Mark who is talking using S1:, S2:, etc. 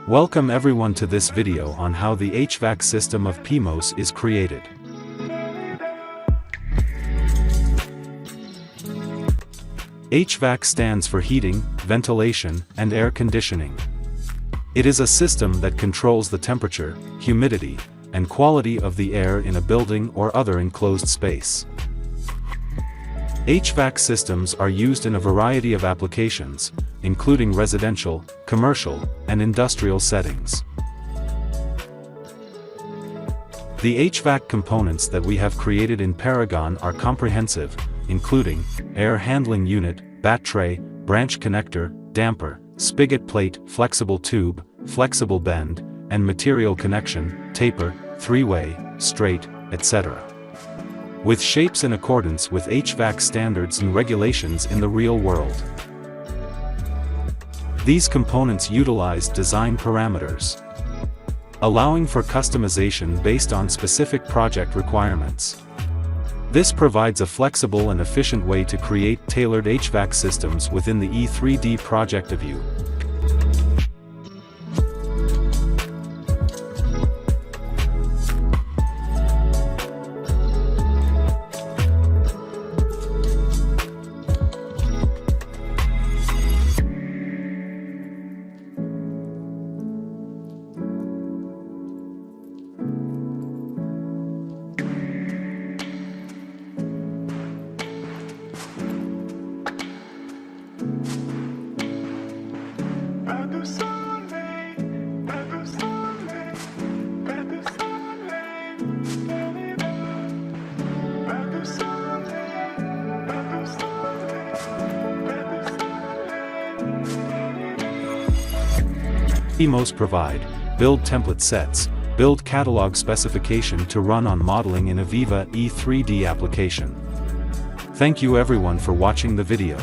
S1: Welcome everyone to this video on how the HVAC system of PEMOSE is created. HVAC stands for heating, ventilation, and air conditioning. It is a system that controls the temperature, humidity, and quality of the air in a building or other enclosed space. HVAC systems are used in a variety of applications, including residential, commercial, and industrial settings. The HVAC components that we have created in Paragon are comprehensive, including air handling unit, bat tray, branch connector, damper, spigot plate, flexible tube, flexible bend, and material connection, taper, three-way, straight, etc. with shapes in accordance with HVAC standards and regulations in the real world. These components utilize design parameters, allowing for customization based on specific project requirements. This provides a flexible and efficient way to create tailored HVAC systems within the E3D project view. PEMOSE provide build template sets, build catalog specification to run on modeling in Aveva E3D application. Thank you everyone for watching the video.